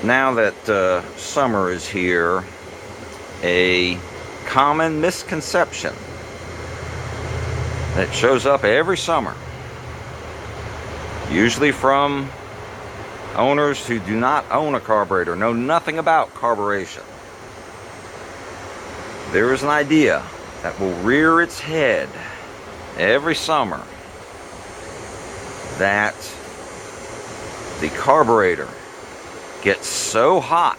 Now that summer is here, a common misconception that shows up every summer, usually from owners who do not own a carburetor, know nothing about carburation. There is an idea that will rear its head every summer that the carburetor gets so hot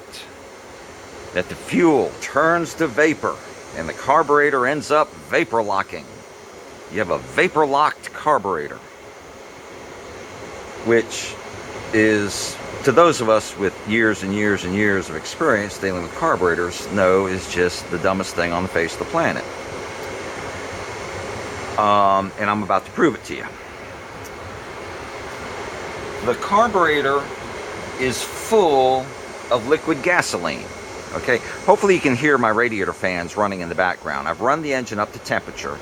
that the fuel turns to vapor and the carburetor ends up vapor locking. You have a vapor locked carburetor, which is, to those of us with years and years and years of experience dealing with carburetors, know is just the dumbest thing on the face of the planet. And I'm about to prove it to you. The carburetor is full of liquid gasoline. Okay, hopefully you can hear my radiator fans running in the background. I've run the engine up to temperature,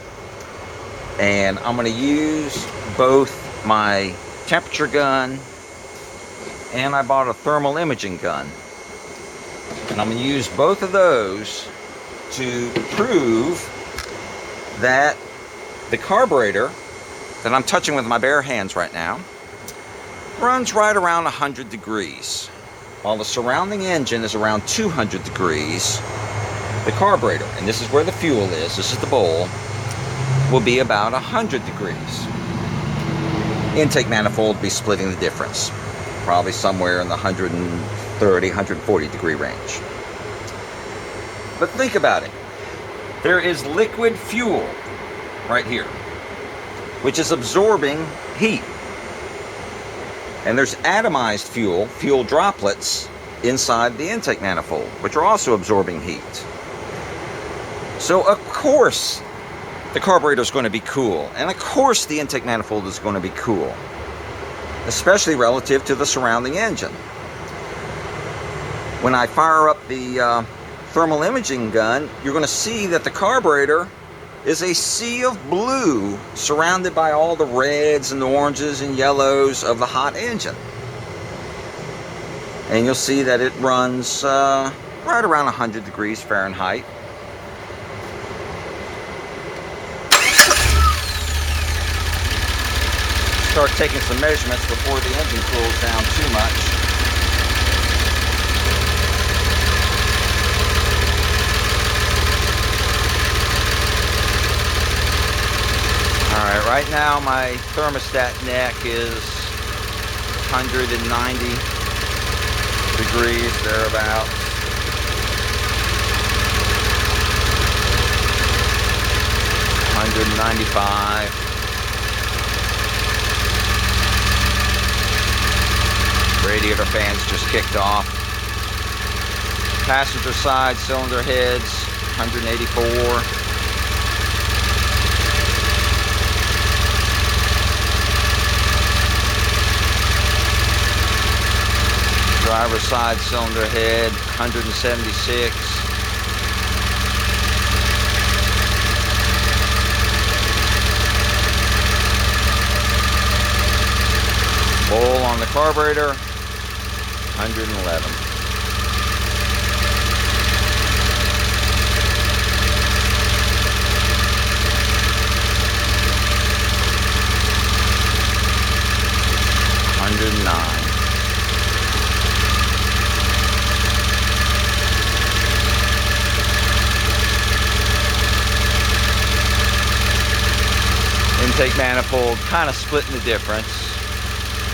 and I'm going to use both my temperature gun and I bought a thermal imaging gun, and I'm going to use both of those to prove that the carburetor that I'm touching with my bare hands right now runs right around 100 degrees. While the surrounding engine is around 200 degrees, the carburetor, and this is where the fuel is, this is the bowl, will be about 100 degrees. Intake manifold will be splitting the difference, probably somewhere in the 130, 140 degree range. But think about it. There is liquid fuel right here, which is absorbing heat. And there's atomized fuel droplets inside the intake manifold, which are also absorbing heat. So of course the carburetor is going to be cool, and of course the intake manifold is going to be cool, especially relative to the surrounding engine. When I fire up the thermal imaging gun, you're going to see that the carburetor is a sea of blue surrounded by all the reds and oranges and yellows of the hot engine. And you'll see that it runs right around 100 degrees Fahrenheit. Start taking some measurements before the engine cools down too much. Alright, right now my thermostat neck is 190 degrees, thereabouts. $195. Radiator fans just kicked off. Passenger side cylinder heads, 184. Driver's side cylinder head, 176. Bowl on the carburetor, 111. Intake manifold kind of splitting the difference,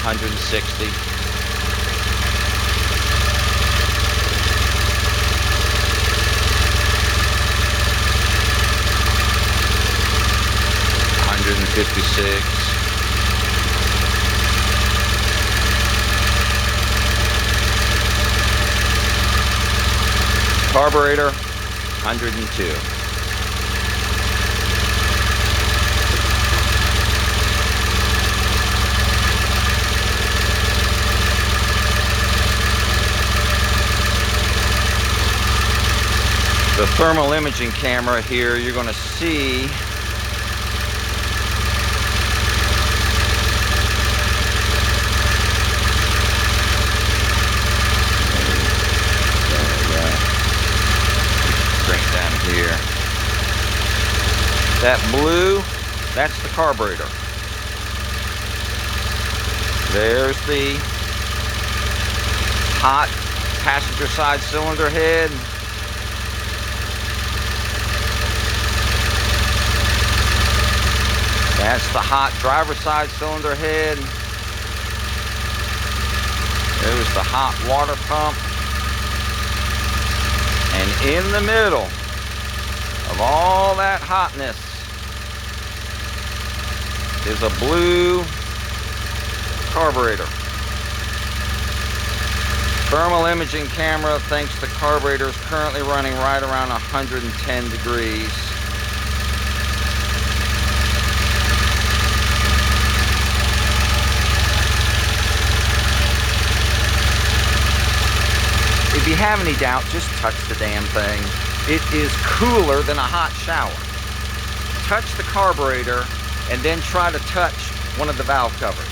160. $156. Carburetor, 102. The thermal imaging camera here, you're going to see That blue, that's the carburetor. There's the hot passenger side cylinder head. That's the hot driver's side cylinder head. There's the hot water pump. And in the middle of all that hotness is a blue carburetor. Thermal imaging camera thinks the carburetor is currently running right around 110 degrees. If you have any doubt, just touch the damn thing. It is cooler than a hot shower. Touch the carburetor and then try to touch one of the valve covers.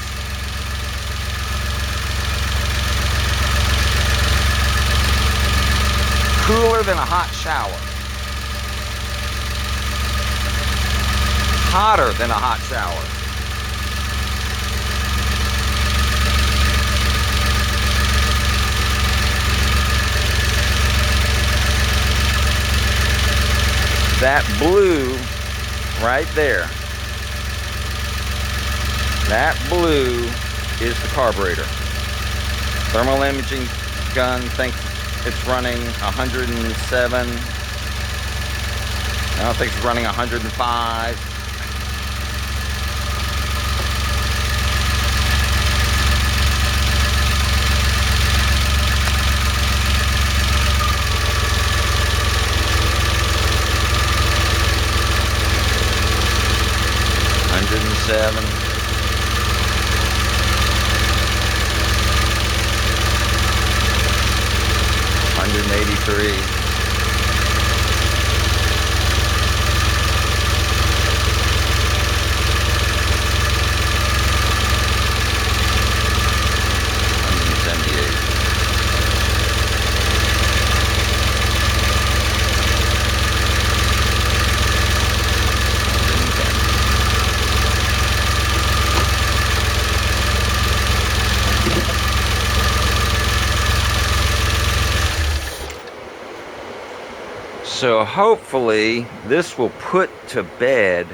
Cooler than a hot shower. Hotter than a hot shower. That blue right there, that blue is the carburetor. Thermal imaging gun thinks it's running 107. I don't think it's running 105. Seven. 183. 178. So hopefully this will put to bed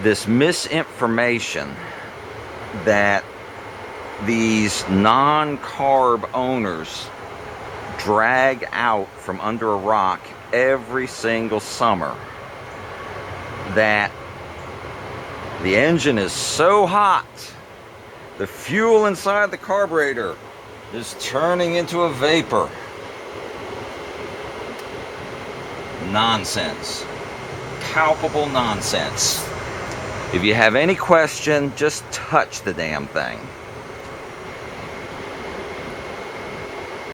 this misinformation that these non-carb owners drag out from under a rock every single summer, that the engine is so hot, the fuel inside the carburetor is turning into a vapor. Nonsense. Palpable nonsense. If you have any question, just touch the damn thing.